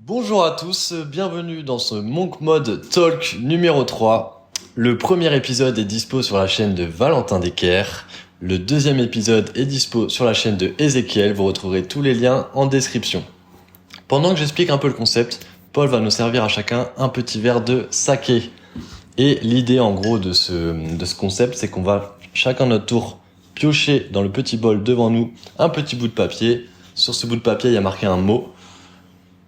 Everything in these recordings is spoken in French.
Bonjour à tous, bienvenue dans ce Monk Mode Talk numéro 3. Le premier épisode est dispo sur la chaîne de Valentin Decker. Le deuxième épisode est dispo sur la chaîne de Ezekiel. Vous retrouverez tous les liens en description. Pendant que j'explique un peu le concept, Paul va nous servir à chacun un petit verre de saké. Et l'idée en gros de ce concept, c'est qu'on va chacun notre tour piocher dans le petit bol devant nous un petit bout de papier. Sur ce bout de papier, il y a marqué un mot.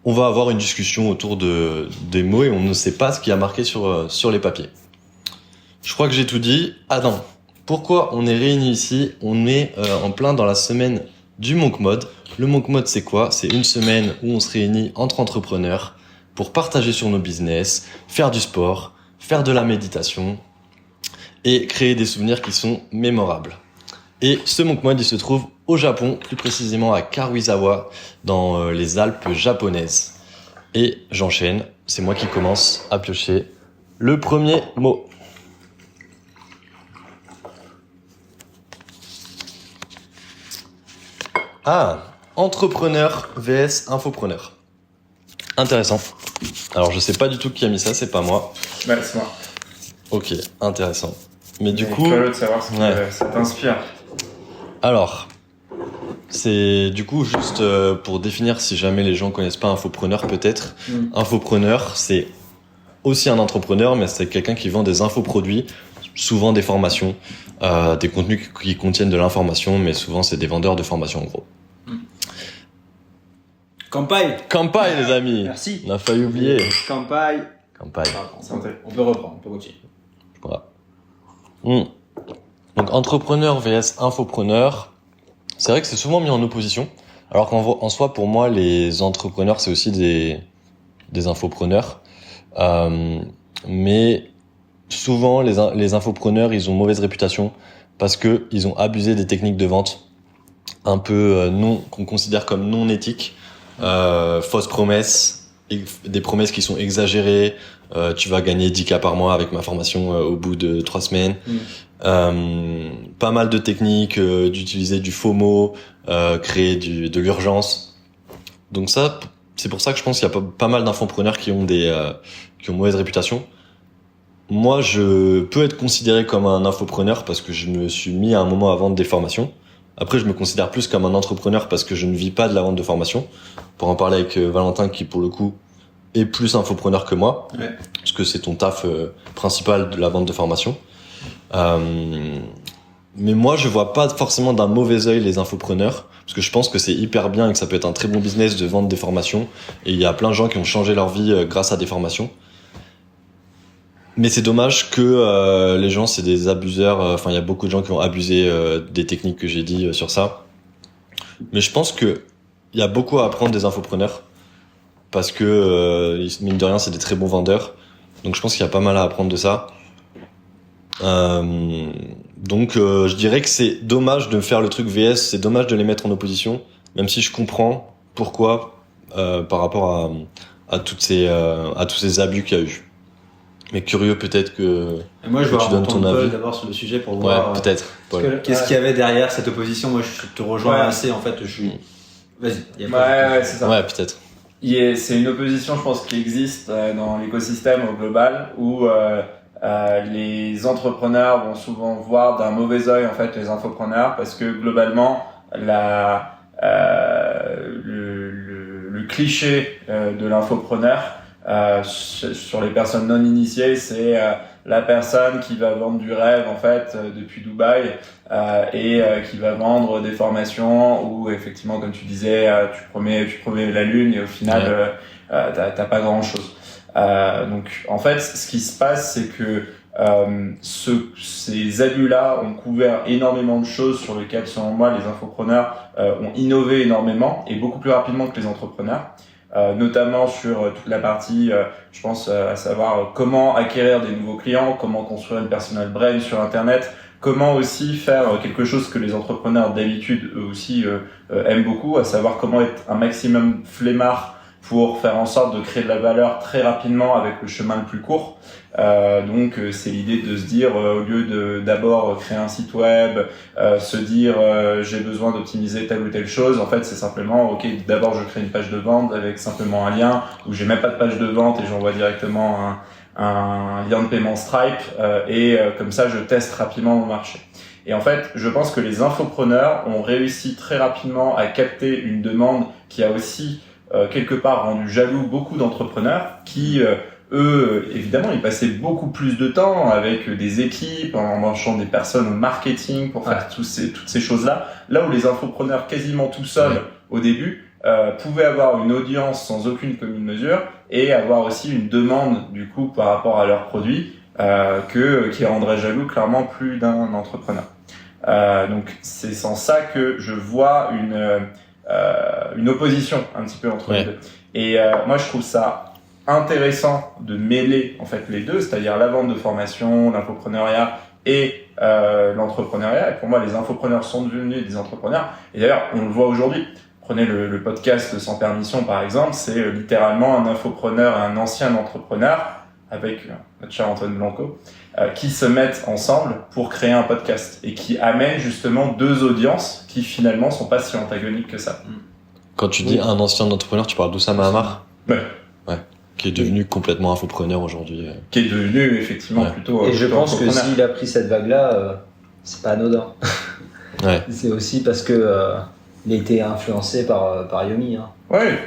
On va avoir une discussion autour des mots et on ne sait pas ce qu'il y a marqué sur les papiers. Je crois que j'ai tout dit. Ah non, pourquoi on est réunis ici ? On est en plein dans la semaine du Monk Mode. Le Monk Mode, c'est quoi ? C'est une semaine où on se réunit entre entrepreneurs pour partager sur nos business, faire du sport, faire de la méditation et créer des souvenirs qui sont mémorables. Et ce Monk Mode, il se trouve au Japon, plus précisément à Karuizawa, dans les Alpes japonaises. Et j'enchaîne, c'est moi qui commence à piocher le premier mot. Ah, entrepreneur vs infopreneur. Intéressant. Alors je sais pas du tout qui a mis ça, c'est pas moi. Ouais, c'est moi. Ok, intéressant. Mais du Et coup... curieux de savoir ce que ça t'inspire. Alors, c'est du coup juste pour définir si jamais les gens connaissent pas infopreneur peut-être. Infopreneur, c'est aussi un entrepreneur, mais c'est quelqu'un qui vend des infoproduits, souvent des formations, des contenus qui contiennent de l'information, mais souvent c'est des vendeurs de formations en gros. Kanpai. Kanpai les amis. Merci. On a failli oublier. Kanpai. Kanpai. Santé. On peut reprendre, on peut continuer. Voilà. Donc entrepreneur vs infopreneur, c'est vrai que c'est souvent mis en opposition, alors qu'en soi pour moi les entrepreneurs c'est aussi des infopreneurs, mais souvent les infopreneurs ils ont mauvaise réputation parce que ils ont abusé des techniques de vente un peu qu'on considère comme non éthiques, fausses promesses, des promesses qui sont exagérées. Tu vas gagner 10K par mois avec ma formation au bout de 3 semaines. Pas mal de techniques, d'utiliser du FOMO, créer de l'urgence. Donc ça, c'est pour ça que je pense qu'il y a pas mal d'infopreneurs qui ont qui ont mauvaise réputation. Moi, je peux être considéré comme un infopreneur parce que je me suis mis à un moment à vendre des formations. Après, je me considère plus comme un entrepreneur parce que je ne vis pas de la vente de formation. Pour en parler avec Valentin qui, pour le coup, est plus infopreneur que moi. Ouais. Parce que c'est ton taf principal de la vente de formation. Mais moi, je vois pas forcément d'un mauvais œil les infopreneurs, parce que je pense que c'est hyper bien et que ça peut être un très bon business de vendre des formations. Et il y a plein de gens qui ont changé leur vie grâce à des formations. Mais c'est dommage que les gens, c'est des abuseurs. Enfin, il y a beaucoup de gens qui ont abusé des techniques que j'ai dit sur ça. Mais je pense que il y a beaucoup à apprendre des infopreneurs, parce que mine de rien, c'est des très bons vendeurs. Donc je pense qu'il y a pas mal à apprendre de ça. Donc je dirais que c'est dommage de faire le truc VS, c'est dommage de les mettre en opposition, même si je comprends pourquoi par rapport à tous ces abus qu'il y a eu. Mais curieux peut-être que Et moi, je que vais tu donnes ton avis. d'abord sur le sujet pour Ouais, voir peut-être. Paul. qu'est-ce qu'il y avait derrière cette opposition. Moi, je te rejoins Ouais. assez. En fait, je suis. Vas-y. Il y a Ouais, c'est ça. Ouais, peut-être. C'est une opposition, je pense, qui existe dans l'écosystème au global où les entrepreneurs vont souvent voir d'un mauvais œil en fait les infopreneurs parce que globalement le cliché de l'infopreneur sur les personnes non initiées, c'est la personne qui va vendre du rêve en fait depuis Dubaï et qui va vendre des formations où effectivement comme tu disais tu promets la lune et au final t'as pas grand chose. Donc en fait ce qui se passe c'est que ces abus-là ont couvert énormément de choses sur lesquelles selon moi les infopreneurs ont innové énormément et beaucoup plus rapidement que les entrepreneurs. Notamment sur toute la partie, je pense, à savoir comment acquérir des nouveaux clients, comment construire une personal brand sur Internet, comment aussi faire quelque chose que les entrepreneurs d'habitude eux aussi aiment beaucoup, à savoir comment être un maximum flemmard pour faire en sorte de créer de la valeur très rapidement avec le chemin le plus court. Donc c'est l'idée de se dire au lieu de d'abord créer un site web, se dire j'ai besoin d'optimiser telle ou telle chose, en fait c'est simplement ok, d'abord je crée une page de vente avec simplement un lien, où j'ai même pas de page de vente et j'envoie directement un lien de paiement Stripe, et comme ça je teste rapidement mon marché. Et en fait, je pense que les infopreneurs ont réussi très rapidement à capter une demande qui a aussi quelque part rendu jaloux beaucoup d'entrepreneurs qui eux, évidemment, ils passaient beaucoup plus de temps avec des équipes, en embauchant des personnes au marketing pour faire toutes ces choses-là. Là où les infopreneurs, quasiment tout seuls au début, pouvaient avoir une audience sans aucune commune mesure et avoir aussi une demande du coup par rapport à leurs produits qui rendrait jaloux clairement plus d'un entrepreneur. Donc c'est sans ça que je vois une opposition un petit peu entre les deux. Et moi je trouve ça intéressant de mêler en fait les deux, c'est-à-dire la vente de formation, l'infopreneuriat et l'entrepreneuriat. Et pour moi, les infopreneurs sont devenus des entrepreneurs. Et d'ailleurs, on le voit aujourd'hui. Prenez le podcast Sans Permission par exemple, c'est littéralement un infopreneur et un ancien entrepreneur avec notre cher Antoine Blanco qui se mettent ensemble pour créer un podcast et qui amènent justement deux audiences qui finalement sont pas si antagoniques que ça. Quand tu dis un ancien entrepreneur, tu parles d'Oussama Hamar? Ouais. Qui est devenu complètement infopreneur aujourd'hui. Qui est devenu effectivement plutôt. Et je pense que s'il a pris cette vague-là, c'est pas anodin. Ouais. C'est aussi parce que il a été influencé par Yomi. Hein, ouais.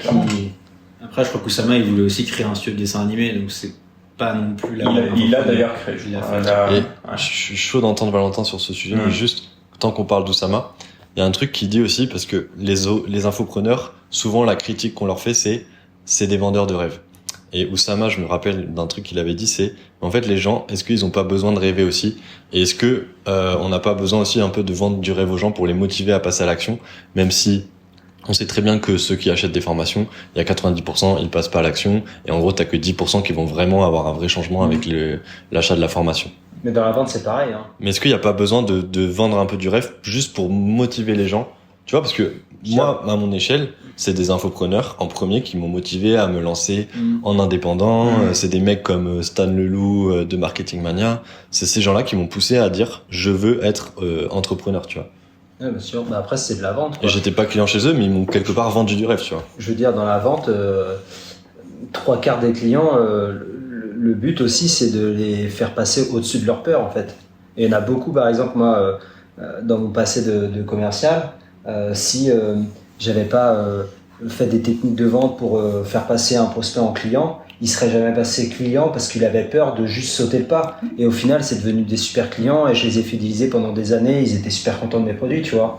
Après, je crois qu'Oussama il voulait aussi créer un studio de dessin animé, donc c'est pas non plus la. Il a d'ailleurs créé. Je suis chaud d'entendre Valentin sur ce sujet, mais juste tant qu'on parle d'Oussama, il y a un truc qu'il dit aussi parce que les infopreneurs, souvent la critique qu'on leur fait, c'est des vendeurs de rêves. Et Oussama, je me rappelle d'un truc qu'il avait dit, c'est en fait les gens, est-ce qu'ils ont pas besoin de rêver aussi? Et est-ce que on n'a pas besoin aussi un peu de vendre du rêve aux gens pour les motiver à passer à l'action, même si on sait très bien que ceux qui achètent des formations, il y a 90%, ils passent pas à l'action, et en gros t'as que 10% qui vont vraiment avoir un vrai changement avec l'achat de la formation. Mais dans la vente c'est pareil. Hein. Mais est-ce qu'il n'y a pas besoin de vendre un peu du rêve juste pour motiver les gens? Tu vois, parce que moi, à mon échelle, c'est des infopreneurs en premier qui m'ont motivé à me lancer en indépendant. C'est des mecs comme Stan Leloup de Marketing Mania. C'est ces gens-là qui m'ont poussé à dire je veux être entrepreneur, tu vois. Ouais, bien sûr. Bah après, c'est de la vente. Quoi. Et j'étais pas client chez eux, mais ils m'ont quelque part vendu du rêve, tu vois. Je veux dire, dans la vente, 3/4 des clients, le but aussi, c'est de les faire passer au-dessus de leur peur, en fait. Et il y en a beaucoup, par exemple, moi, dans mon passé de commercial, si j'avais pas fait des techniques de vente pour faire passer un prospect en client, il serait jamais passé client parce qu'il avait peur de juste sauter le pas. Et au final, c'est devenu des super clients et je les ai fidélisés pendant des années. Ils étaient super contents de mes produits, tu vois.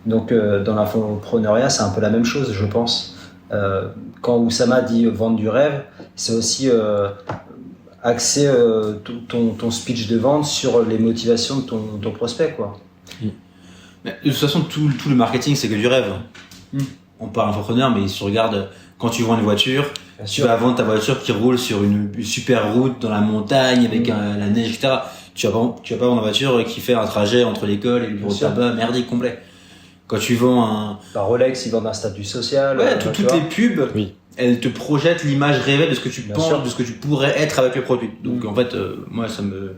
Donc, dans l'infopreneuriat, c'est un peu la même chose, je pense. Quand Oussama dit vendre du rêve, c'est aussi axer ton speech de vente sur les motivations de ton prospect, quoi. Mais de toute façon, tout le marketing, c'est que du rêve. On parle entrepreneur, mais si tu regardes, quand tu vends une voiture, tu vas vendre ta voiture qui roule sur une super route dans la montagne avec la neige, etc. Tu vas pas vendre une voiture qui fait un trajet entre l'école et le bureau de tabac merdique complet. Quand tu vends Par Rolex, ils vendent un statut social. Ouais, toutes les pubs, elles te projettent l'image rêvée de ce que tu penses, de ce que tu pourrais être avec le produit. Donc en fait, moi, ça me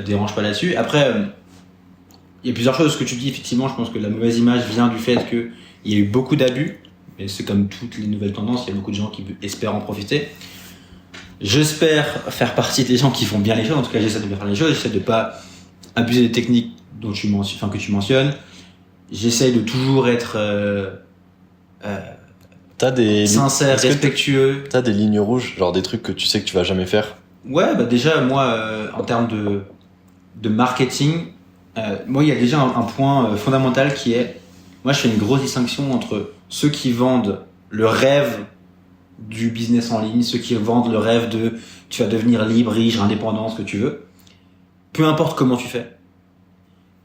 dérange pas là-dessus. Après, il y a plusieurs choses. Ce que tu dis, effectivement, je pense que la mauvaise image vient du fait qu'il y a eu beaucoup d'abus. Et c'est comme toutes les nouvelles tendances, il y a beaucoup de gens qui espèrent en profiter. J'espère faire partie des gens qui font bien les choses. En tout cas, j'essaie de bien faire les choses. J'essaie de pas abuser des techniques que tu mentionnes. J'essaie de toujours être sincère, respectueux. T'as des lignes rouges, genre des trucs que tu sais que tu vas jamais faire? Ouais, bah déjà, moi, en termes de marketing, moi, il y a déjà un point fondamental qui est, moi, je fais une grosse distinction entre ceux qui vendent le rêve du business en ligne, ceux qui vendent le rêve de tu vas devenir libre, riche, indépendant, ce que tu veux, peu importe comment tu fais,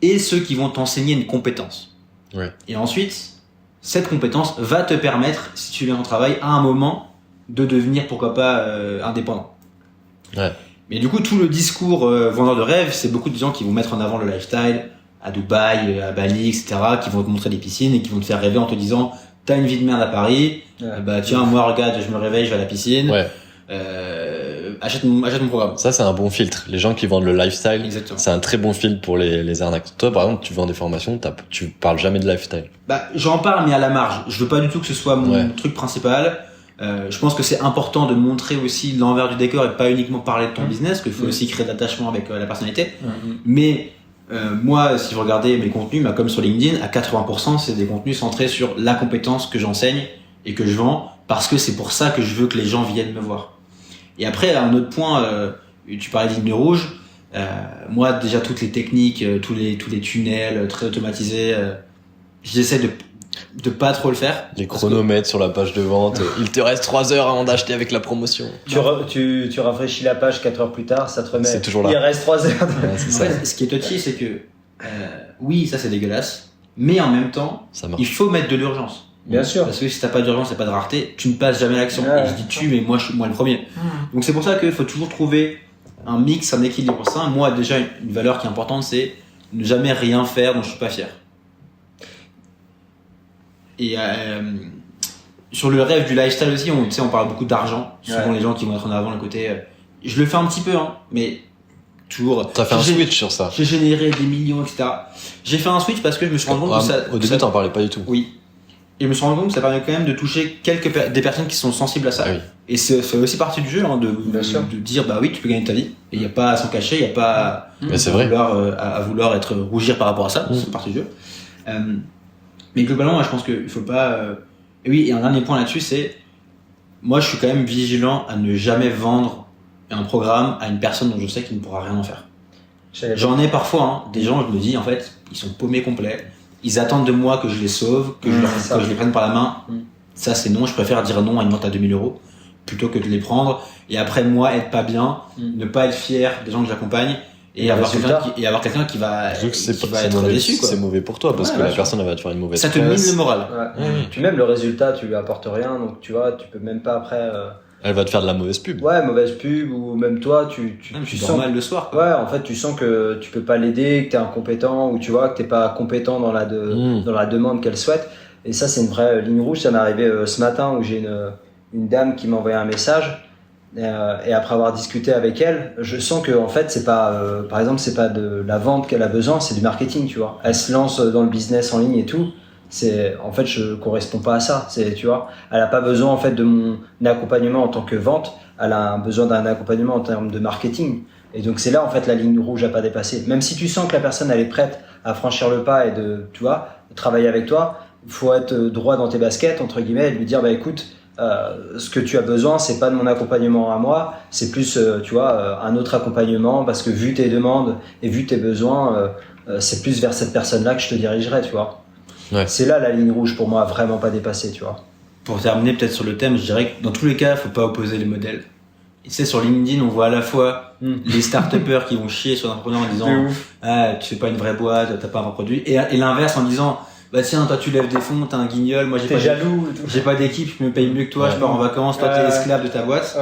et ceux qui vont t'enseigner une compétence. Ouais. Et ensuite, cette compétence va te permettre, si tu viens au travail, à un moment, de devenir, pourquoi pas, indépendant. Ouais. Mais du coup, tout le discours vendeur de rêve, c'est beaucoup de gens qui vont mettre en avant le lifestyle, à Dubaï, à Bali, etc., qui vont te montrer des piscines et qui vont te faire rêver en te disant t'as une vie de merde à Paris, bah tiens, moi regarde, je me réveille, je vais à la piscine. Ouais. Achète mon programme. Ça, c'est un bon filtre. Les gens qui vendent le lifestyle, Exactement. c'est un très bon filtre pour les arnaques. Toi, par exemple, tu vends des formations, tu parles jamais de lifestyle. Bah, j'en parle, mais à la marge. Je veux pas du tout que ce soit mon truc principal. Je pense que c'est important de montrer aussi l'envers du décor et pas uniquement parler de ton business, qu'il faut aussi créer de l'attachement avec la personnalité. Mais moi, si vous regardez mes contenus, bah, comme sur LinkedIn, à 80%, c'est des contenus centrés sur la compétence que j'enseigne et que je vends, parce que c'est pour ça que je veux que les gens viennent me voir. Et après, un autre point, tu parlais de ligne rouge. Moi, déjà, toutes les techniques, tous les tunnels très automatisés, j'essaie de pas trop le faire. Les chronomètres sur la page de vente. Il te reste 3 heures avant d'acheter avec la promotion. Tu rafraîchis la page 4 heures plus tard, ça te remet. C'est toujours là. Il reste 3 heures. Ouais, c'est ça. En fait, ce qui est touchy, c'est que oui, ça c'est dégueulasse, mais en même temps, Ça marche. il faut mettre de l'urgence. Bien sûr. Parce que si t'as pas d'urgence et pas de rareté, tu ne passes jamais à l'action. Ouais. Et je dis tu, mais moi je suis le premier. Donc c'est pour ça qu'il faut toujours trouver un mix, un équilibre sain. Moi déjà une valeur qui est importante, c'est ne jamais rien faire dont je suis pas fier. Et sur le rêve du lifestyle aussi, on parle beaucoup d'argent. Souvent les gens qui vont être en avant le côté, je le fais un petit peu, hein, mais toujours. T'as fait un switch sur ça. J'ai généré des millions, etc. J'ai fait un switch parce que je me suis rendu compte que ça. Au début, t'en parlais pas du tout. Oui. Et je me suis rendu compte que ça permet quand même de toucher des personnes qui sont sensibles à ça. Ah oui. Et c'est aussi partie du jeu, hein, de dire bah oui, tu peux gagner ta vie. Et il n'y a pas à s'en cacher, il n'y a pas Mais c'est vrai. à vouloir être rougir par rapport à ça. C'est partie du jeu. Mais globalement, moi, je pense qu'il faut pas. Et oui, et un dernier point là-dessus, c'est moi, je suis quand même vigilant à ne jamais vendre un programme à une personne dont je sais qu'il ne pourra rien en faire. J'en ai parfois, hein, des gens, je me dis en fait, ils sont paumés complets. Ils attendent de moi que je les sauve, que je les prenne par la main. Ça, c'est non. Je préfère dire non à une vente à 2000 € plutôt que de les prendre. Et après, moi, être pas bien, ne pas être fier des gens que j'accompagne et avoir quelqu'un qui va être déçu, quoi. C'est mauvais pour toi parce que la personne elle va te faire une mauvaise ça te mine le moral. Puis même le résultat, tu lui apportes rien, donc tu vois, tu peux même pas après. Elle va te faire de la mauvaise pub. Ouais, mauvaise pub, ou même toi, tu sens mal le soir, quoi. Ouais, en fait, tu sens que tu peux pas l'aider, que t'es incompétent, ou tu vois, que t'es pas compétent dans la demande qu'elle souhaite. Et ça, c'est une vraie ligne rouge. Ça m'est arrivé ce matin où j'ai une dame qui m'a envoyé un message. Et après avoir discuté avec elle, je sens que en fait, c'est pas, par exemple, c'est pas de la vente qu'elle a besoin, c'est du marketing, tu vois. Elle se lance dans le business en ligne et tout. En fait, je correspond pas à ça. Tu vois, elle a pas besoin en fait de mon accompagnement en tant que vente. Elle a besoin d'un accompagnement en termes de marketing. Et donc c'est là en fait la ligne rouge à pas dépasser. Même si tu sens que la personne elle est prête à franchir le pas et tu vois, travailler avec toi, il faut être droit dans tes baskets entre guillemets et lui dire bah écoute, ce que tu as besoin, c'est pas de mon accompagnement à moi, c'est plus tu vois un autre accompagnement parce que vu tes demandes et vu tes besoins, c'est plus vers cette personne-là que je te dirigerai, tu vois. Ouais. C'est là la ligne rouge pour moi, à vraiment pas dépasser, tu vois. Pour terminer peut-être sur le thème, je dirais que dans tous les cas, il faut pas opposer les modèles. Et tu sais, sur LinkedIn, on voit à la fois les start-upers qui vont chier sur l'entrepreneur en disant tu fais pas une vraie boîte, t'as pas un vrai produit, et l'inverse en disant bah tiens, toi tu lèves des fonds, t'as un guignol, moi j'ai pas d'équipe, je me paye mieux que toi, je pars en vacances, toi t'es esclave de ta boîte.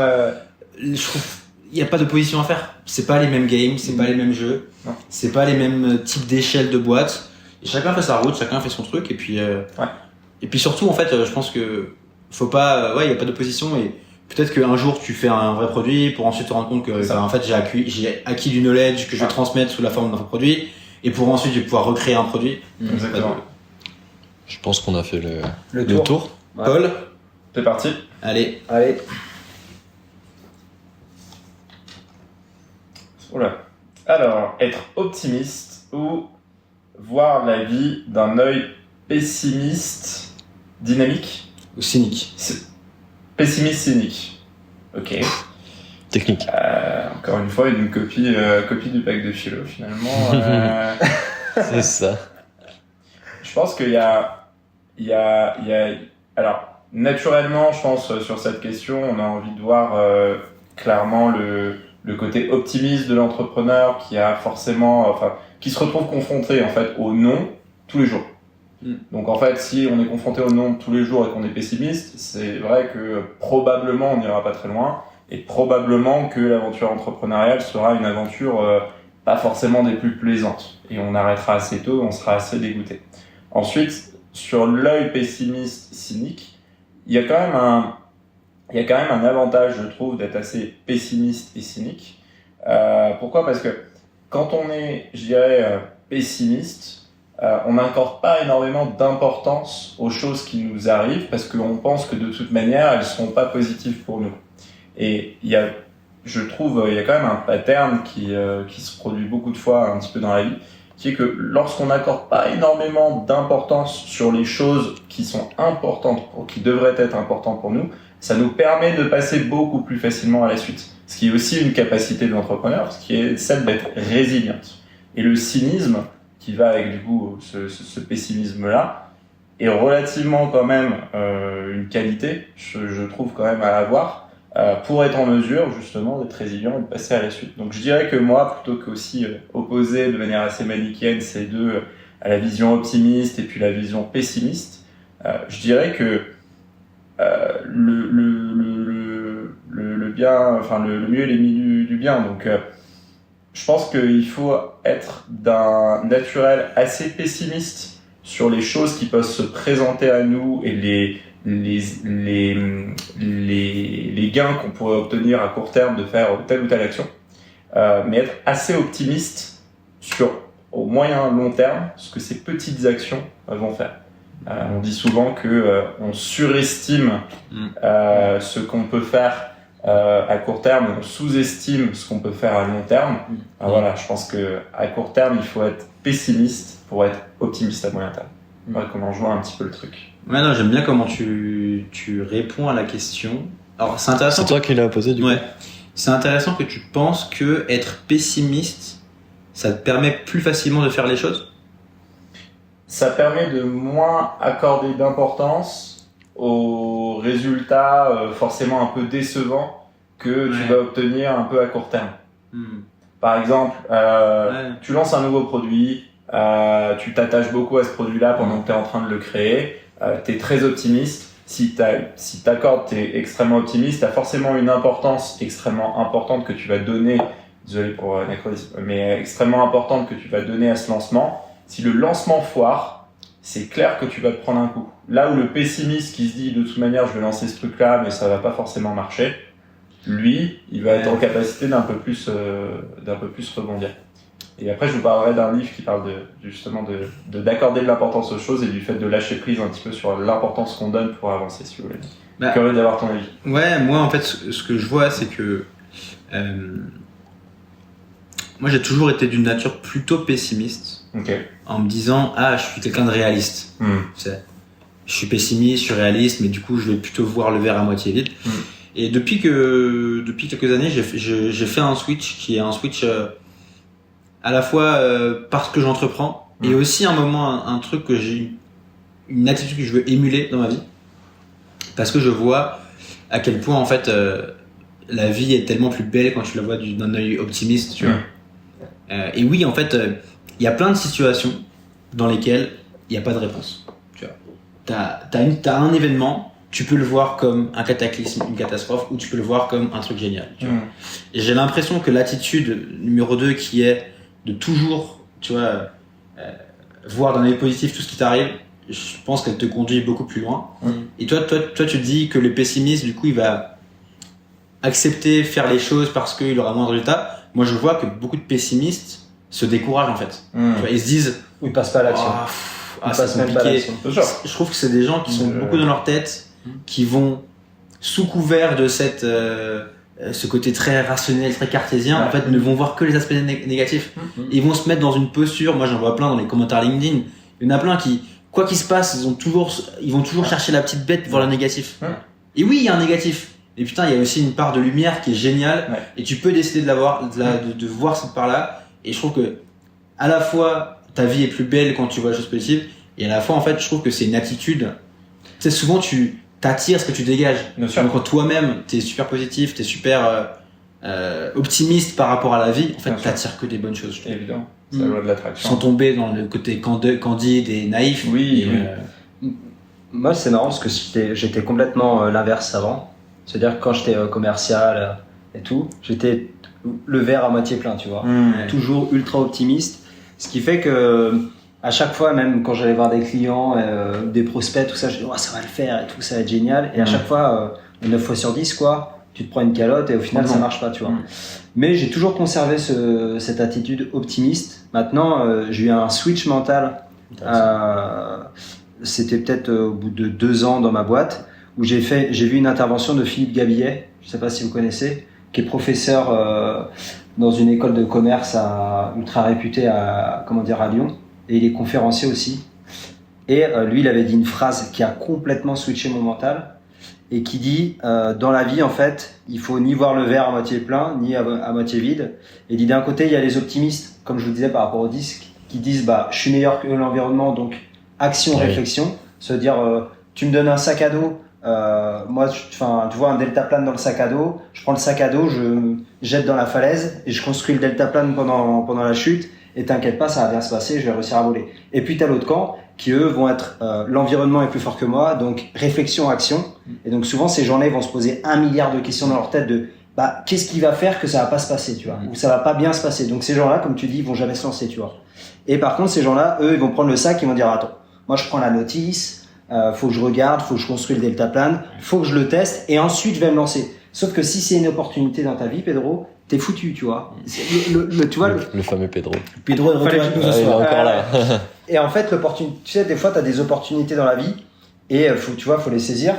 Je trouve il y a pas d'opposition à faire. C'est pas les mêmes games, c'est pas les mêmes jeux, c'est pas les mêmes types d'échelles de boîtes. Et chacun fait sa route, chacun fait son truc, et puis et puis surtout en fait, je pense que faut pas, il y a pas d'opposition, et peut-être qu'un jour tu fais un vrai produit pour ensuite te rendre compte que en fait j'ai acquis du knowledge que je vais transmettre sous la forme d'un produit, et pour ensuite je vais pouvoir recréer un produit. Exactement. Je pense qu'on a fait le tour. Ouais. Paul, c'est parti. Allez. Oula. Alors, être optimiste ou voir la vie d'un œil pessimiste, dynamique ou cynique. Pessimiste, cynique. Ok. Technique. Encore une fois, une copie du bac de philo finalement. C'est ça. Je pense qu'il y a... Alors, naturellement, je pense, sur cette question, on a envie de voir clairement le côté optimiste de l'entrepreneur qui a forcément... qui se retrouve confronté, en fait, au non tous les jours. Donc, en fait, si on est confronté au non tous les jours et qu'on est pessimiste, c'est vrai que probablement on n'ira pas très loin et probablement que l'aventure entrepreneuriale sera une aventure pas forcément des plus plaisantes. Et on arrêtera assez tôt, on sera assez dégoûté. Ensuite, sur l'œil pessimiste, cynique, il y a quand même un avantage, je trouve, d'être assez pessimiste et cynique. Pourquoi ? Parce que quand on est, je dirais, pessimiste, on n'accorde pas énormément d'importance aux choses qui nous arrivent parce qu'on pense que de toute manière, elles ne seront pas positives pour nous. Et je trouve, il y a quand même un pattern qui se produit beaucoup de fois un petit peu dans la vie, qui est que lorsqu'on n'accorde pas énormément d'importance sur les choses qui sont importantes, qui devraient être importantes pour nous, ça nous permet de passer beaucoup plus facilement à la suite. Ce qui est aussi une capacité de l'entrepreneur, ce qui est celle d'être résiliente. Et le cynisme, qui va avec du coup ce pessimisme-là, est relativement quand même une qualité, je trouve quand même à avoir, pour être en mesure justement d'être résilient et de passer à la suite. Donc je dirais que moi, plutôt qu'aussi opposer de manière assez manichéenne ces deux, à la vision optimiste et puis la vision pessimiste, je dirais que le bien, enfin le mieux est l'ennemi du bien. Donc je pense qu'il faut être d'un naturel assez pessimiste sur les choses qui peuvent se présenter à nous et les gains qu'on pourrait obtenir à court terme de faire telle ou telle action, mais être assez optimiste sur au moyen long terme ce que ces petites actions vont faire. On dit souvent que on surestime ce qu'on peut faire à court terme, on sous-estime ce qu'on peut faire à long terme. Alors voilà, je pense que à court terme, il faut être pessimiste pour être optimiste à moyen terme. Voilà comment je vois un petit peu le truc. Ouais, non, j'aime bien comment tu réponds à la question. Alors, c'est intéressant. C'est toi qui l'as posé, du coup. C'est intéressant que tu penses que être pessimiste, ça te permet plus facilement de faire les choses. Ça permet de moins accorder d'importance aux résultats forcément un peu décevants que tu vas obtenir un peu à court terme. Par exemple, tu lances un nouveau produit, tu t'attaches beaucoup à ce produit-là pendant que tu es en train de le créer, tu es très optimiste. Si t'accordes, tu es extrêmement optimiste, tu as forcément une importance extrêmement importante que tu vas donner, désolé pour l'anachronisme, mais extrêmement importante que tu vas donner à ce lancement. Si le lancement foire, c'est clair que tu vas te prendre un coup. Là où le pessimiste qui se dit de toute manière je vais lancer ce truc-là mais ça va pas forcément marcher, lui, il va être en capacité d'un peu plus rebondir. Et après, je vous parlerai d'un livre qui parle justement d'accorder de l'importance aux choses et du fait de lâcher prise un petit peu sur l'importance qu'on donne pour avancer, si vous voulez. Curieux d'avoir ton avis. Ouais, moi en fait, ce que je vois, c'est que moi j'ai toujours été d'une nature plutôt pessimiste. En me disant je suis quelqu'un de réaliste. Je suis pessimiste, je suis réaliste, mais du coup je vais plutôt voir le verre à moitié vide. Et depuis quelques années, j'ai fait un switch qui est un switch à la fois parce que j'entreprends et aussi un truc que j'ai une attitude que je veux émuler dans ma vie, parce que je vois à quel point en fait la vie est tellement plus belle quand tu la vois d'un œil optimiste, tu vois. Et oui, en fait, il y a plein de situations dans lesquelles il n'y a pas de réponse. Tu vois, t'as un événement, tu peux le voir comme un cataclysme, une catastrophe, ou tu peux le voir comme un truc génial. Tu vois. Et j'ai l'impression que l'attitude numéro 2 qui est de toujours, tu vois, voir d'un œil positif tout ce qui t'arrive, je pense qu'elle te conduit beaucoup plus loin. Et toi, tu dis que le pessimiste, du coup, il va accepter faire les choses parce qu'il aura moins de résultats. Moi, je vois que beaucoup de pessimistes se découragent en fait. Tu vois, ils se disent, ou ils passent pas à l'action. C'est compliqué. Je trouve que c'est des gens qui sont beaucoup dans leur tête, qui vont sous couvert de ce côté très rationnel, très cartésien, en fait, ne vont voir que les aspects négatifs. Ils vont se mettre dans une posture. Moi, j'en vois plein dans les commentaires LinkedIn. Il y en a plein qui, quoi qu'il se passe, ils vont toujours chercher la petite bête pour voir le négatif. Et oui, il y a un négatif. Et putain, il y a aussi une part de lumière qui est géniale. Et tu peux décider de voir cette part-là. Et je trouve que, à la fois, ta vie est plus belle quand tu vois les choses positives. Et à la fois, en fait, je trouve que c'est une attitude. Tu sais, souvent, tu t'attires ce que tu dégages. Donc, quand toi-même, t'es super positif, t'es super optimiste par rapport à la vie, en fait, t'attires que des bonnes choses. Évidemment. C'est la loi de l'attraction. Sans tomber dans le côté candide et naïf. Moi, c'est marrant parce que j'étais complètement l'inverse avant. C'est-à-dire que quand j'étais commercial et tout, j'étais le verre à moitié plein, tu vois. Toujours ultra optimiste. Ce qui fait que à chaque fois, même quand j'allais voir des clients, des prospects, tout ça, je dis ça va le faire et tout, ça va être génial. Et à chaque fois, 9 fois sur 10, quoi, tu te prends une calotte et au final, ça marche pas, tu vois. Mais j'ai toujours conservé cette attitude optimiste. Maintenant, j'ai eu un switch mental. C'était peut-être au bout de 2 ans dans ma boîte où j'ai vu une intervention de Philippe Gabillet. Je sais pas si vous connaissez, qui est professeur dans une école de commerce ultra réputée à Lyon. Et il est conférencier aussi. Et lui, il avait dit une phrase qui a complètement switché mon mental et qui dit dans la vie, en fait, il faut ni voir le verre à moitié plein, ni à moitié vide. Et il dit d'un côté, il y a les optimistes, comme je vous disais par rapport au disque, qui disent je suis meilleur que l'environnement, donc action, réflexion. Se dire, tu me donnes un sac à dos, moi, tu vois un deltaplane dans le sac à dos, je prends le sac à dos, je jette dans la falaise et je construis le deltaplane pendant la chute. Et t'inquiète pas, ça va bien se passer, je vais réussir à voler. Et puis t'as l'autre camp qui eux vont être l'environnement est plus fort que moi, donc réflexion, action. Et donc souvent ces gens-là ils vont se poser 1 milliard de questions dans leur tête de qu'est-ce qui va faire que ça va pas se passer, tu vois, ou ça va pas bien se passer. Donc ces gens-là, comme tu dis, ils vont jamais se lancer, tu vois. Et par contre ces gens-là, eux, ils vont prendre le sac, ils vont dire attends, moi je prends la notice, faut que je regarde, faut que je construise le deltaplane, faut que je le teste et ensuite je vais me lancer. Sauf que si c'est une opportunité dans ta vie, Pedro, t'es foutu, tu vois. Tu vois le fameux Pedro. Pedro est de retour avec nous ce soir. Il est encore là. Et en fait, l'opportunité, tu sais, des fois, t'as des opportunités dans la vie et faut les saisir.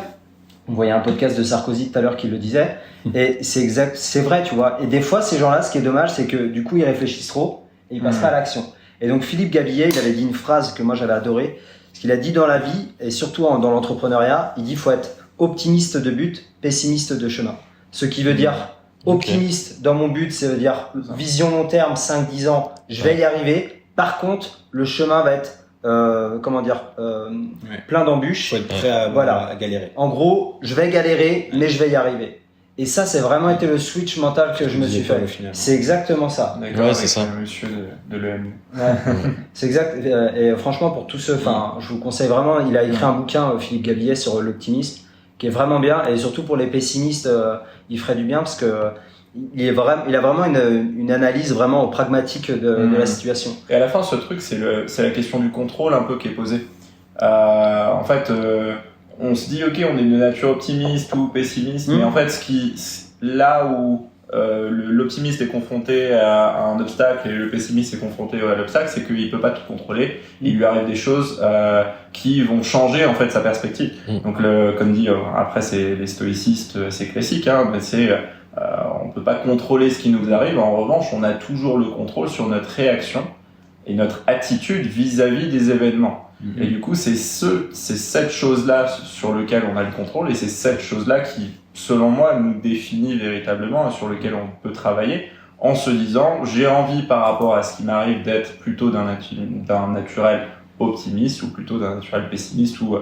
On voyait un podcast de Sarkozy tout à l'heure qui le disait. Et c'est vrai, tu vois. Et des fois, ces gens-là, ce qui est dommage, c'est que du coup, ils réfléchissent trop et ils passent pas à l'action. Et donc, Philippe Gabillet, il avait dit une phrase que moi, j'avais adorée. Ce qu'il a dit dans la vie et surtout dans l'entrepreneuriat, il dit faut être optimiste de but, pessimiste de chemin. Ce qui veut dire optimiste dans mon but, ça veut dire vision long terme, 5-10 ans, je vais y arriver. Par contre, le chemin va être plein d'embûches. Faut être prêt à galérer. En gros, je vais galérer, mais je vais y arriver. Et ça, c'est vraiment été le switch mental que je me suis fait. C'est exactement ça. D'accord, c'est ça. Monsieur de l'EM. C'est exact. Et franchement, pour tous ceux, je vous conseille vraiment, il a écrit un bouquin, Philippe Gabillet, sur l'optimisme, qui est vraiment bien. Et surtout pour les pessimistes, il ferait du bien parce que il a vraiment une analyse vraiment pragmatique de la situation. Et à la fin, ce truc, c'est la question du contrôle un peu qui est posée. En fait, on se dit, ok, on est de nature optimiste ou pessimiste, mais en fait, là où l'optimiste est confronté à un obstacle et le pessimiste est confronté à l'obstacle, c'est qu'il peut pas tout contrôler. Il lui arrive des choses qui vont changer en fait sa perspective. Donc, comme dit, après c'est les stoïcistes, c'est classique, mais c'est on peut pas contrôler ce qui nous arrive. En revanche, on a toujours le contrôle sur notre réaction et notre attitude vis-à-vis des événements. Et du coup, c'est cette chose-là sur lequel on a le contrôle, et c'est cette chose-là qui, selon moi, nous définit véritablement et sur lequel on peut travailler en se disant, j'ai envie par rapport à ce qui m'arrive d'être plutôt d'un naturel optimiste ou plutôt d'un naturel pessimiste, ou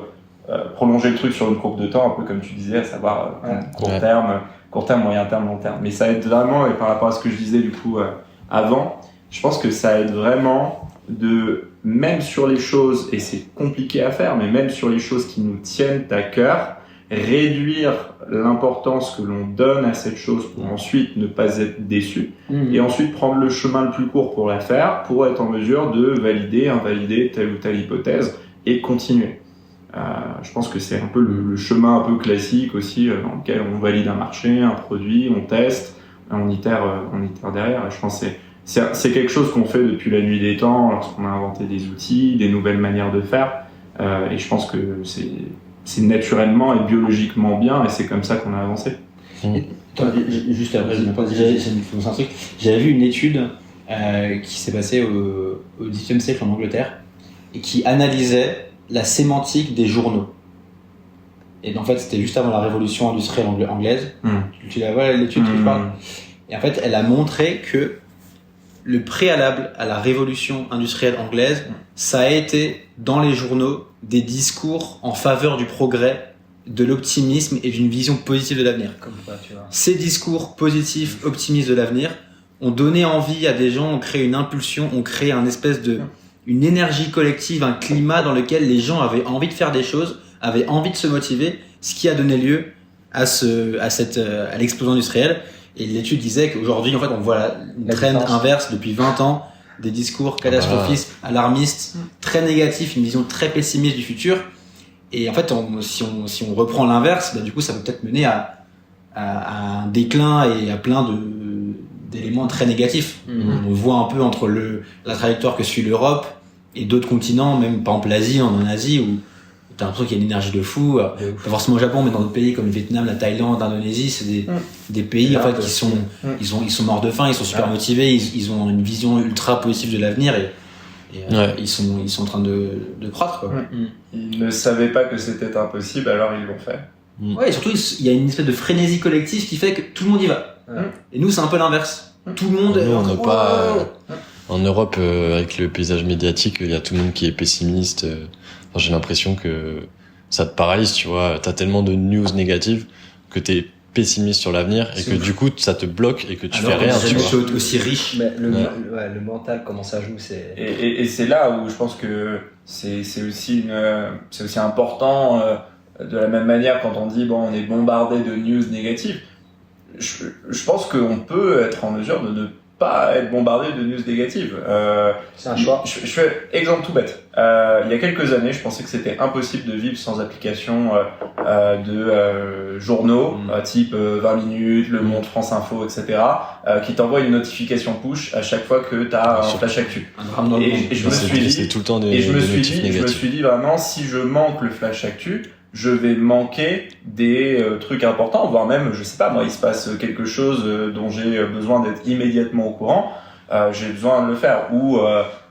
prolonger le truc sur une courbe de temps, un peu comme tu disais, à savoir court terme, moyen terme, long terme. Mais ça aide vraiment, et par rapport à ce que je disais du coup avant, je pense que ça aide vraiment même sur les choses, et c'est compliqué à faire, mais même sur les choses qui nous tiennent à cœur, réduire l'importance que l'on donne à cette chose pour ensuite ne pas être déçu, et ensuite prendre le chemin le plus court pour la faire, pour être en mesure de valider, invalider telle ou telle hypothèse et continuer. Je pense que c'est un peu le chemin un peu classique aussi, dans lequel on valide un marché, un produit, on teste, on itère derrière. Et je pense que c'est quelque chose qu'on fait depuis la nuit des temps, lorsqu'on a inventé des outils, des nouvelles manières de faire. Et je pense que c'est naturellement et biologiquement bien, et c'est comme ça qu'on a avancé. Juste après, j'avais vu une étude qui s'est passée au XVIIIe siècle en Angleterre et qui analysait la sémantique des journaux. Et en fait, c'était juste avant la révolution industrielle anglaise. Tu la vois, l'étude que je parle. Et en fait, elle a montré que le préalable à la révolution industrielle anglaise, ça a été dans les journaux des discours en faveur du progrès, de l'optimisme et d'une vision positive de l'avenir. Comme quoi, tu vois. Ces discours positifs, optimistes de l'avenir ont donné envie à des gens, ont créé une impulsion, ont créé un espèce une énergie collective, un climat dans lequel les gens avaient envie de faire des choses, avaient envie de se motiver, ce qui a donné lieu à l'explosion industrielle. Et l'étude disait qu'aujourd'hui, en fait, on voit une trend inverse depuis 20 ans, des discours catastrophistes, alarmistes, très négatif, une vision très pessimiste du futur. Et en fait, si on reprend l'inverse, du coup, ça peut peut-être mener à un déclin et à plein d'éléments très négatifs. On voit un peu entre la trajectoire que suit l'Europe et d'autres continents, même par exemple l'Asie, en Asie, où t'as l'impression qu'il y a une énergie de fou. Pas forcément au Japon, mais dans d'autres pays comme le Vietnam, la Thaïlande, l'Indonésie, c'est des pays en fait qui sont ils sont morts de faim, ils sont super motivés, ils ont une vision ultra positive de l'avenir et ils sont en train de croître, quoi. Ils ne savaient pas que c'était impossible, alors ils l'ont fait. Ouais, et surtout il y a une espèce de frénésie collective qui fait que tout le monde y va. Et nous c'est un peu l'inverse. Tout le monde on n'a pas en Europe avec le paysage médiatique, il y a tout le monde qui est pessimiste. J'ai l'impression que ça te paralyse, tu vois. T'as tellement de news négatives que t'es pessimiste sur l'avenir et que du coup ça te bloque et que tu fais rien, tu vois. Aussi riche. Mais le mental, comment ça joue, c'est. Et c'est là où je pense que c'est aussi important. De la même manière, quand on dit on est bombardé de news négatives, je pense qu'on peut être en mesure de ne pas être bombardé de news négatives. C'est un choix. Je fais exemple tout bête. Il y a quelques années, je pensais que c'était impossible de vivre sans application de journaux type 20 minutes, Le Monde, France Info, etc. Qui t'envoient une notification push à chaque fois que t'as un flash actu. Et je me suis dit vraiment, si je manque le flash actu, je vais manquer des trucs importants, voire même, je sais pas, moi, il se passe quelque chose dont j'ai besoin d'être immédiatement au courant, j'ai besoin de le faire. Ou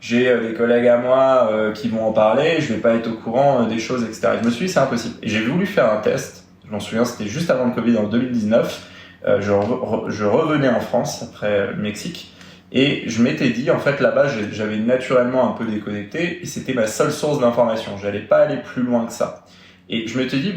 j'ai des collègues à moi qui vont en parler, je vais pas être au courant des choses, etc. Et je me suis dit, c'est impossible. Et j'ai voulu faire un test, je m'en souviens, c'était juste avant le Covid, en 2019. Je revenais en France, après le Mexique, et je m'étais dit, en fait, là-bas, j'avais naturellement un peu déconnecté, et c'était ma seule source d'information. J'allais pas aller plus loin que ça. Et je m'étais dit,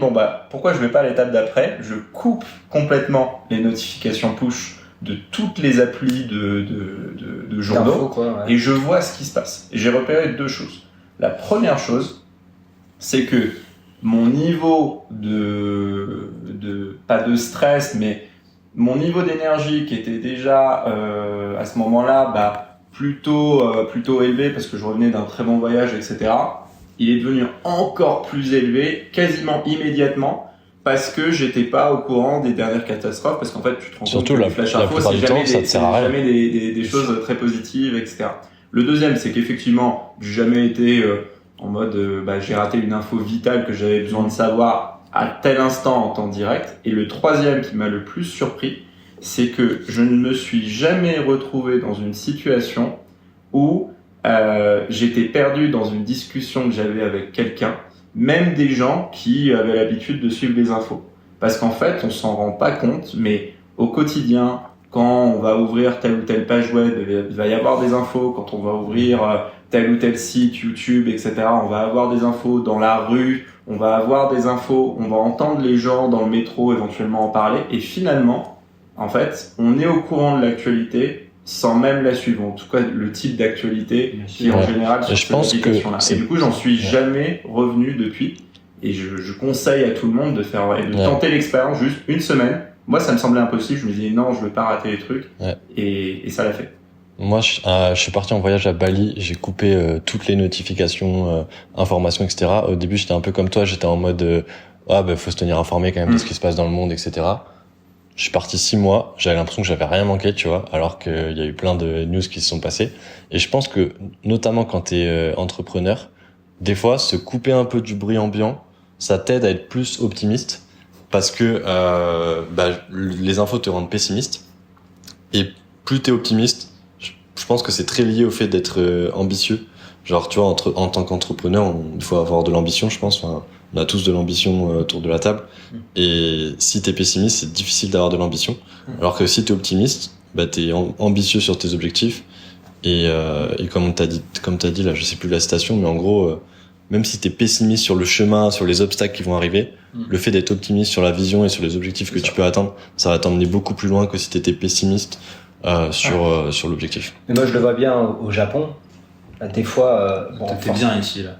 pourquoi je vais pas à l'étape d'après? Je coupe complètement les notifications push de toutes les applis de journaux, et je vois ce qui se passe. Et j'ai repéré deux choses. La première chose, c'est que mon niveau pas de stress, mais mon niveau d'énergie qui était déjà à ce moment-là plutôt élevé parce que je revenais d'un très bon voyage, etc., il est devenu encore plus élevé, quasiment immédiatement, parce que j'étais pas au courant des dernières catastrophes, parce qu'en fait, tu te rends compte que les flash info, c'est jamais des choses très positives, etc. Le deuxième, c'est qu'effectivement, j'ai jamais été en mode, j'ai raté une info vitale que j'avais besoin de savoir à tel instant en temps direct. Et le troisième qui m'a le plus surpris, c'est que je ne me suis jamais retrouvé dans une situation où j'étais perdu dans une discussion que j'avais avec quelqu'un, même des gens qui avaient l'habitude de suivre les infos. Parce qu'en fait, on s'en rend pas compte, mais au quotidien, quand on va ouvrir telle ou telle page web, il va y avoir des infos. Quand on va ouvrir tel ou tel site, YouTube, etc., on va avoir des infos dans la rue, on va avoir des infos, on va entendre les gens dans le métro éventuellement en parler. Et finalement, en fait, on est au courant de l'actualité sans même la suivre, en tout cas le type d'actualité qui est en général sur cette application-là. Et du coup, j'en suis jamais revenu depuis, et je conseille à tout le monde de tenter l'expérience juste une semaine. Moi, ça me semblait impossible, je me disais non, je veux pas rater les trucs, et ça l'a fait. Moi, je suis parti en voyage à Bali, j'ai coupé toutes les notifications, informations, etc. Au début, j'étais un peu comme toi, j'étais en mode faut se tenir informé quand même de ce qui se passe dans le monde, etc. Je suis parti 6 mois, j'avais l'impression que j'avais rien manqué, tu vois, alors qu'il y a eu plein de news qui se sont passées. Et je pense que, notamment quand t'es entrepreneur, des fois, se couper un peu du bruit ambiant, ça t'aide à être plus optimiste, parce que les infos te rendent pessimiste. Et plus t'es optimiste, je pense que c'est très lié au fait d'être ambitieux. Genre, tu vois, en tant qu'entrepreneur, il faut avoir de l'ambition, je pense. Enfin, on a tous de l'ambition autour de la table. Et si t'es pessimiste, c'est difficile d'avoir de l'ambition. Alors que si t'es optimiste, t'es ambitieux sur tes objectifs. Et comme t'as dit là, je sais plus la citation, mais en gros, même si t'es pessimiste sur le chemin, sur les obstacles qui vont arriver, le fait d'être optimiste sur la vision et sur les objectifs que tu peux atteindre, ça va t'emmener beaucoup plus loin que si t'étais pessimiste sur l'objectif. Mais moi, je le vois bien au Japon. Des fois, t'es bien ici là.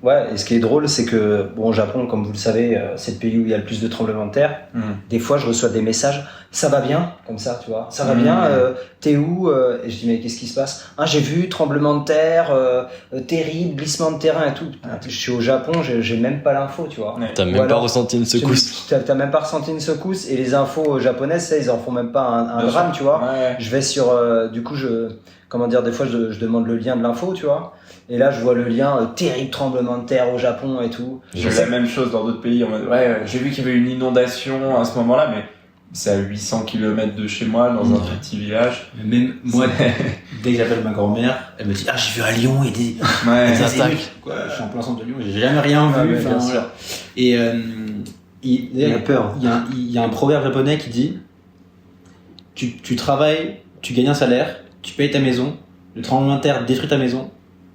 Ouais, et ce qui est drôle, c'est que au Japon, comme vous le savez, c'est le pays où il y a le plus de tremblements de terre. Des fois, je reçois des messages. ça va bien, comme ça, tu vois, ça va bien, t'es où et je dis mais qu'est-ce qui se passe? J'ai vu tremblement de terre, terrible, glissement de terrain et tout. Je suis au Japon, j'ai même pas l'info, tu vois. T'as même pas ressenti une secousse. T'as même pas ressenti une secousse, et les infos japonaises, ça, ils en font même pas un drame, tu vois. Ouais. Je vais sur, du coup, des fois je demande le lien de l'info, tu vois. Et là, je vois le lien, terrible tremblement de terre au Japon et tout. J'ai vu la même chose dans d'autres pays, en mode, j'ai vu qu'il y avait une inondation à ce moment-là, mais c'est à 800 km de chez moi, dans un tout petit village. Même moi, dès que j'appelle ma grand-mère, elle me dit, j'ai vu à Lyon, et des attaques. Je suis en plein centre de Lyon, j'ai jamais rien vu. Bien sûr. Et, il a peur. Il y a un proverbe japonais qui dit, tu travailles, tu gagnes un salaire, tu payes ta maison, le tremblement de terre détruit ta maison,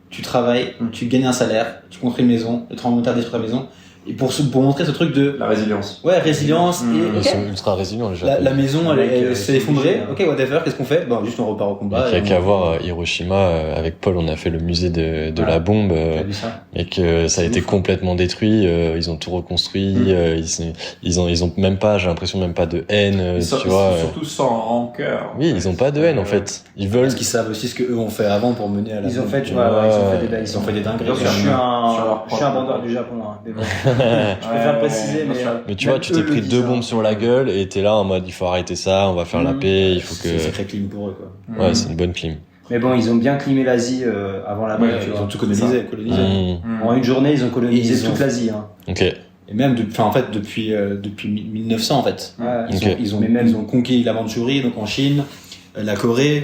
tu travailles, tu gagnes un salaire, tu construis une maison, le tremblement de terre détruit ta maison. Et pour montrer ce truc de la résilience. Ouais, résilience. Ils sont ultra résilients, les Japonais. La maison, elle s'est effondrée. Ok, whatever, qu'est-ce qu'on fait? Bon, juste on repart au combat. Il y a qu'à voir Hiroshima, avec Paul, on a fait le musée de la bombe, et que ça a été complètement détruit, ils ont tout reconstruit, ils ont même pas, j'ai l'impression même pas de haine, tu vois. Surtout sans rancœur. Oui, ils ont pas de haine, en fait. Ils veulent. Parce qu'ils savent aussi ce que eux ont fait avant pour mener à la Ils ont bombe. fait, ils ont fait des dingueries. Je suis un vendeur du Japon, hein. Mais bon. Je préfère préciser, mais tu vois, tu t'es pris 2 bombes sur la gueule et t'es là en mode il faut arrêter ça, on va faire la paix, il faut que. C'est très clean pour eux, quoi. Ouais, c'est une bonne clim. Mais bon, ils ont bien climé l'Asie avant la guerre. Ils ont tout colonisé. En une journée, ils ont colonisé toute l'Asie. Hein. Ok. Et même depuis 1900 en fait. Ouais. Ils ont conquis la Mandchourie, donc en Chine. La Corée,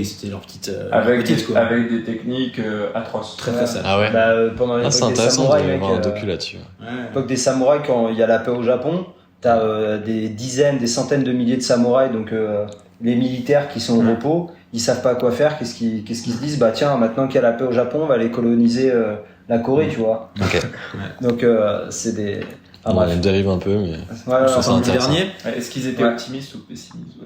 c'était leur petite. Avec des techniques atroces. Très sales. Ah ouais. Pendant l'époque c'est des intéressant samouraïs, de voir un docu là-dessus. L'époque des samouraïs, quand il y a la paix au Japon, t'as des dizaines, des centaines de milliers de samouraïs, donc les militaires qui sont au repos, ils savent pas quoi faire, qu'est-ce qu'ils se disent? Bah tiens, maintenant qu'il y a la paix au Japon, on va aller coloniser la Corée, tu vois. Ok. Donc c'est des. On dérive un peu, mais. Petit dernier. Est-ce qu'ils étaient optimistes ou pessimistes?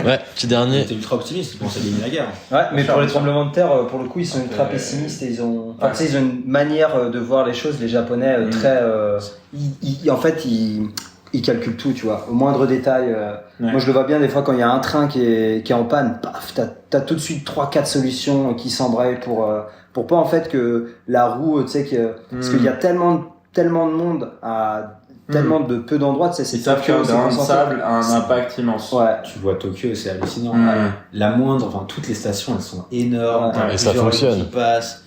Ouais, petit dernier. Ils étaient ultra optimistes, ils pensaient gagner la guerre. Ouais, mais pour les tremblements de terre, pour le coup, ils sont ultra pessimistes et ils ont une manière de voir les choses, les Japonais, très. En fait, ils calculent tout, tu vois, au moindre détail. Moi, je le vois bien des fois quand il y a un train qui est en panne, paf, t'as tout de suite 3-4 solutions qui s'embrayent pour pas en fait que la roue, tu sais, parce qu'il y a tellement de monde à tellement de peu d'endroits, tu sais, c'est savent qu'un grain de sable a un impact immense. Ouais. Tu vois Tokyo, c'est hallucinant. Toutes les stations, elles sont énormes. Et ça fonctionne. Qui passent.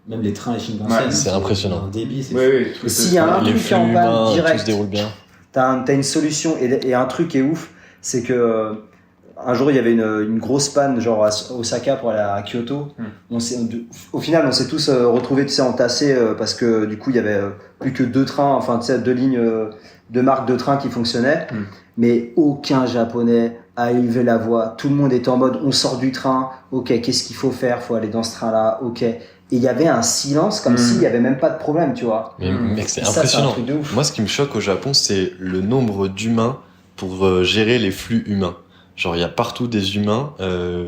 Même les trains, les Shinkansen. C'est impressionnant. Un débit, c'est et s'il y a un truc qui est en panne direct, tout se déroule bien. T'as une solution et un truc qui est ouf, c'est que un jour il y avait une grosse panne genre à Osaka pour aller à Kyoto. Au final on s'est tous retrouvés, tu sais, entassés parce que du coup il y avait plus que 2 trains, enfin tu sais, 2 lignes, 2 marques de trains qui fonctionnaient, mais aucun Japonais a élevé la voix. Tout le monde était en mode on sort du train, ok, qu'est-ce qu'il faut faire, faut aller dans ce train là, ok. Et il y avait un silence comme s'il y avait même pas de problème, tu vois. Mais mec, c'est impressionnant. C'est un truc de ouf. Moi, ce qui me choque au Japon, c'est le nombre d'humains pour gérer les flux humains. Genre, il y a partout des humains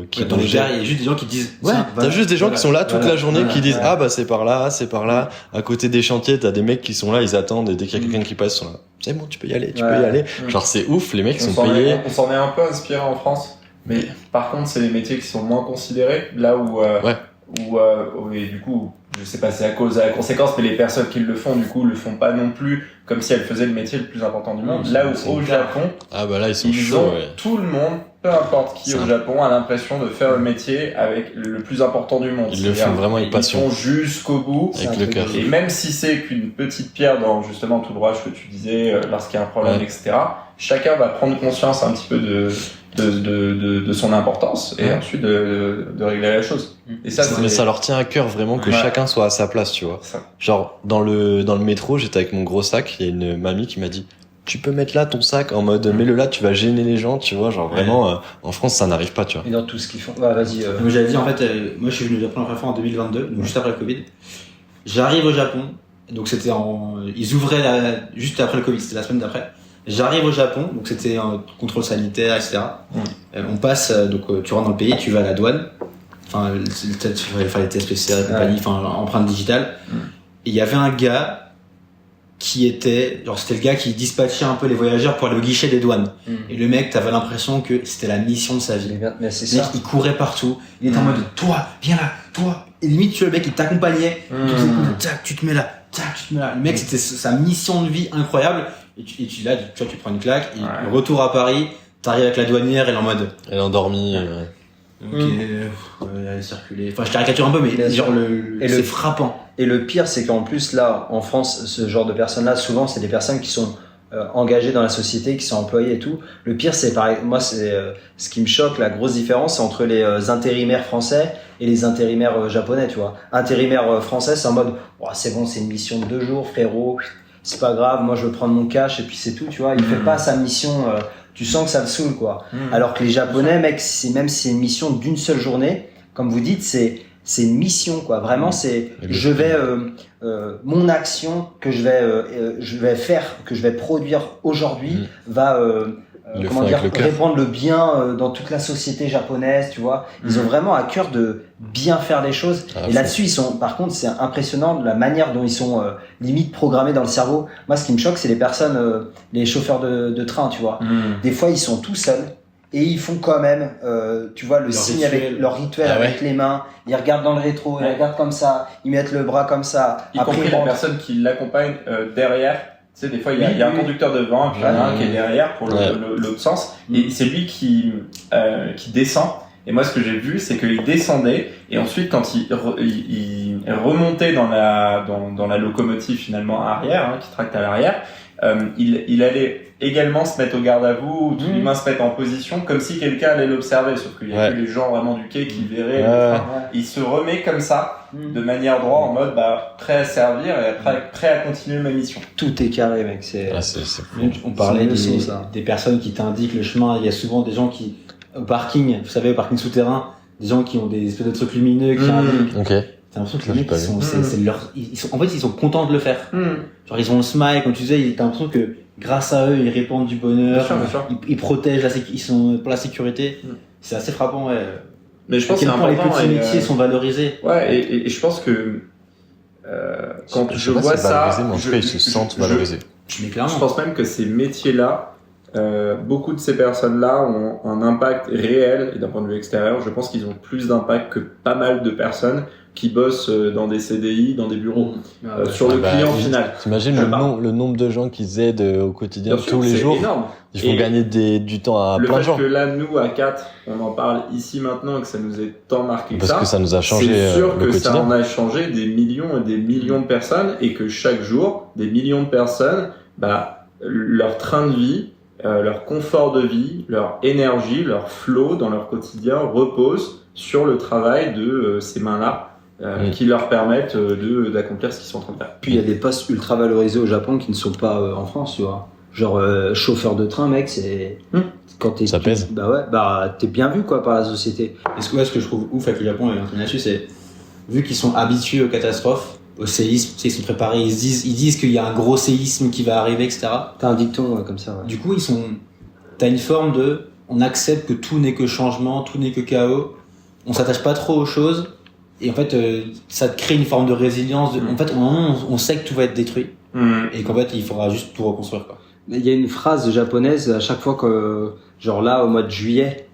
qui dans les gares, il y a juste des gens qui disent. Ouais, t'as juste des gens qui sont là toute la journée qui disent ah bah c'est par là, c'est par là. À côté des chantiers, t'as des mecs qui sont là, ils attendent et dès qu'il y a quelqu'un qui passe, ils sont là. C'est bon, tu peux y aller, tu peux y aller. Genre c'est ouf, les mecs sont payés. On s'en est un peu inspiré en France, mais par contre c'est des métiers qui sont moins considérés. Là où et du coup, je sais pas si c'est à cause de la conséquence, mais les personnes qui le font, du coup, le font pas non plus comme si elles faisaient le métier le plus important du monde. Là où au Japon, là ils sont chauds. Tout le monde, peu importe qui au Japon, a l'impression de faire le métier avec le plus important du monde. Ils le font vraiment avec passion. Ils font jusqu'au bout. Avec le cœur. Et même si c'est qu'une petite pierre dans justement tout le rouage que tu disais, lorsqu'il y a un problème, etc., chacun va prendre conscience un petit peu de son importance et ensuite de régler la chose. Et mais ça leur tient à cœur vraiment que chacun soit à sa place, tu vois. Genre dans le métro, j'étais avec mon gros sac, il y a une mamie qui m'a dit tu peux mettre là ton sac en mode mets-le là, tu vas gêner les gens, tu vois, genre vraiment en France ça n'arrive pas, tu vois. Et dans tout ce qu'ils font. Vas-y. Moi j'avais dit en fait moi je suis venu au Japon la première fois en 2022, donc juste après le Covid. J'arrive au Japon, donc c'était ils ouvraient juste après le Covid, c'était la semaine d'après. J'arrive au Japon, donc c'était un contrôle sanitaire, etc. On passe, donc tu rentres dans le pays, tu vas à la douane. Enfin, il fallait les tests PCR et compagnie, enfin, empreinte digitale. Et il y avait un gars, c'était le gars qui dispatchait un peu les voyageurs pour aller au guichet des douanes. Et le mec, t'avais l'impression que c'était la mission de sa vie. Mais c'est Le mec, ça. il courait partout. Il était en mode, toi, viens là, toi. Et limite, tu vois, le mec, il t'accompagnait. Tac, tu te mets là, tac, tu te mets là. Le mec, c'était sa mission de vie incroyable. Et tu prends une claque. Et retour à Paris, t'arrives avec la douanière, elle est en mode. Elle est endormie. Ok, elle circulait. Enfin, je caricature un peu, mais genre c'est frappant. Et le pire, c'est qu'en plus, là, en France, ce genre de personnes-là, souvent, c'est des personnes qui sont engagées dans la société, qui sont employées et tout. Le pire, c'est pareil. Moi, c'est ce qui me choque, la grosse différence, c'est entre les intérimaires français et les intérimaires japonais, tu vois. Intérimaire français, c'est en mode, oh, c'est bon, c'est une mission de 2 jours, frérot. C'est pas grave, moi, je veux prendre mon cash et puis c'est tout, tu vois. Il fait pas sa mission. Tu sens que ça le saoule, quoi. Alors que les Japonais, mec, même si c'est une mission d'une seule journée, comme vous dites, c'est une mission, quoi. Vraiment, c'est je vais mon action que je vais faire, que je vais produire aujourd'hui va répandre le bien dans toute la société japonaise, tu vois. Ils ont vraiment à cœur de bien faire les choses. Et là-dessus, par contre, c'est impressionnant la manière dont ils sont limite programmés dans le cerveau. Moi, ce qui me choque, c'est les personnes, les chauffeurs de train, tu vois. Des fois, ils sont tout seuls. Et ils font quand même, tu vois, le signe avec leur rituel avec les mains. Ils regardent dans le rétro, ils regardent comme ça, ils mettent le bras comme ça. Y compris la personne qui l'accompagne derrière. Tu sais, des fois, il y a un conducteur devant, puis il y en a un qui est derrière pour l'autre sens. Et c'est lui qui descend. Et moi, ce que j'ai vu, c'est qu'il descendait, et ensuite, quand il remontait dans la locomotive finalement arrière, qui tracte à l'arrière, il allait également se mettre au garde à vous, ou tout l'humain se mettre en position, comme si quelqu'un allait l'observer, sauf qu'il y a que les gens vraiment du quai qui verraient. Il se remet comme ça, de manière droite, en mode prêt à servir et prêt à continuer ma mission. Tout est carré, mec. On parlait des personnes qui t'indiquent le chemin. Il y a souvent des gens qui, au parking, vous savez, au parking souterrain, des gens qui ont des espèces de trucs lumineux qui indiquent. T'as l'impression que les mecs, en fait, ils sont contents de le faire. Genre, ils ont le smile, comme tu disais, t'as l'impression que grâce à eux, ils répandent du bonheur. Bien sûr. Ils protègent ils sont pour la sécurité. C'est assez frappant, ouais. Mais je pense que les petits métiers sont valorisés. Ouais, et je pense que, quand je vois ça, en tout cas, ils se sentent valorisés. Je pense même que ces métiers-là, beaucoup de ces personnes-là ont un impact réel, et d'un point de vue extérieur, je pense qu'ils ont plus d'impact que pas mal de personnes qui bossent dans des CDI, dans des bureaux, sur le client final. T'imagines le nombre de gens qu'ils aident au quotidien tous les jours. Énorme. Ils font gagner du temps à plein de gens. Le fait que là, nous, à 4, on en parle ici maintenant, que ça nous est tant marqué parce que ça nous a changé c'est sûr le que quotidien. Ça en a changé des millions et des millions de personnes, et que chaque jour, des millions de personnes, leur train de vie, leur confort de vie, leur énergie, leur flow dans leur quotidien repose sur le travail de ces mains-là. Qui leur permettent d'accomplir ce qu'ils sont en train de faire. Puis il y a des postes ultra valorisés au Japon qui ne sont pas en France, tu vois. Genre chauffeur de train, mec, c'est quand t'es ça pèse. T'es bien vu quoi par la société. Et ce que je trouve ouf avec le Japon et l'entraînement là-dessus, c'est vu qu'ils sont habitués aux catastrophes, au séisme, tu sais, ils sont préparés, ils disent qu'il y a un gros séisme qui va arriver, etc. T'as un dicton comme ça. Ouais. Du coup, t'as une forme on accepte que tout n'est que changement, tout n'est que chaos. On s'attache pas trop aux choses. Et en fait, ça te crée une forme de résilience. En fait, on sait que tout va être détruit. Et qu'en fait, il faudra juste tout reconstruire, quoi. Il y a une phrase japonaise à chaque fois que, genre là, au mois de juillet,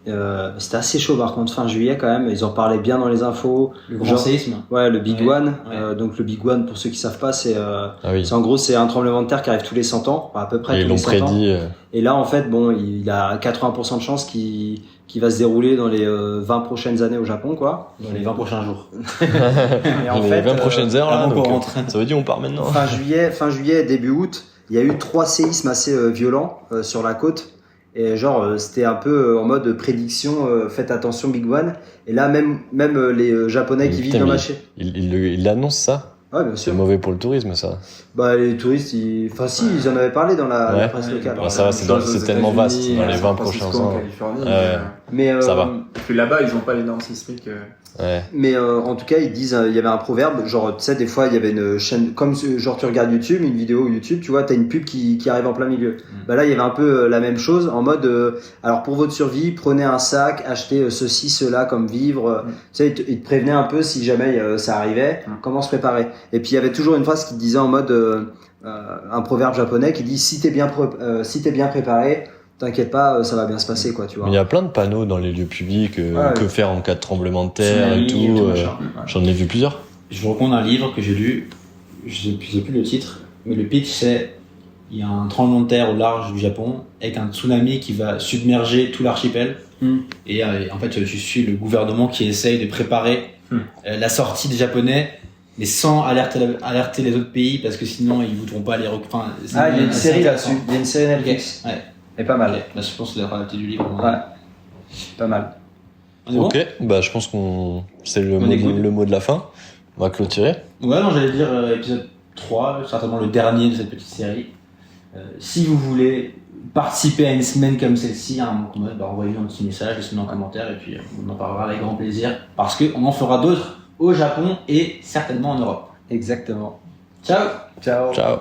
c'était assez chaud par contre, fin juillet quand même, ils en parlaient bien dans les infos. Le grand séisme. Ouais, le Big One. Donc le Big One, pour ceux qui savent pas, c'est en gros, c'est un tremblement de terre qui arrive tous les 100 ans, à peu près tous les 100 prédit, ans. Et là, en fait, il y a 80% de chances qui va se dérouler dans les 20 prochaines années au Japon, quoi. Dans les 20 prochains jours. Et en fait, 20 prochaines heures, là, donc, ça veut dire on part maintenant. Fin juillet, début août, il y a eu 3 séismes assez violents sur la côte. Et genre, c'était un peu en mode prédiction, faites attention, Big One. Et là, même les Japonais qui vivent dans la Chine. Il annonce ça. Ouais, bien sûr. C'est mauvais pour le tourisme, ça. Les touristes, ils en avaient parlé dans la presse locale. Ça va, c'est tellement vaste dans les 20 prochains ans. Mais ça va. Puis là-bas, ils ont pas les normes sismiques. Mais en tout cas, ils disent, il y avait un proverbe, genre, tu sais, des fois, il y avait une chaîne, comme genre tu regardes YouTube, une vidéo YouTube, tu vois, t'as une pub qui arrive en plein milieu. Là, il y avait un peu la même chose, en mode, alors pour votre survie, prenez un sac, achetez ceci, cela comme vivre. Tu sais, ils te prévenaient un peu si jamais ça arrivait, comment se préparer. Et puis il y avait toujours une phrase qui disait en mode, un proverbe japonais qui dit si t'es bien préparé, t'inquiète pas, ça va bien se passer, quoi, tu vois. Il y a plein de panneaux dans les lieux publics, que faire en cas de tremblement de terre et tout. J'en ai vu plusieurs. Je vous recommande un livre que j'ai lu, je sais plus le titre, mais le pitch c'est il y a un tremblement de terre au large du Japon avec un tsunami qui va submerger tout l'archipel. Et en fait, tu suis le gouvernement qui essaye de préparer la sortie des Japonais, mais sans alerter les autres pays parce que sinon ils voudront pas les enfin, il y a une série là-dessus, il y a une série Netflix. Ouais. Et pas mal. Là, je pense que c'est la adapté du livre. Ouais. Pas mal. Ok, bah je pense qu'on c'est le mot de la fin. On va clôturer. Ouais, non, j'allais dire épisode 3, certainement le dernier de cette petite série. Si vous voulez participer à une semaine comme celle-ci, à un Monk Mode, envoyez-nous un petit message, laissez-nous en commentaire et puis on en parlera avec grand plaisir parce qu'on en fera d'autres au Japon et certainement en Europe. Exactement. Ciao. Ciao. Ciao.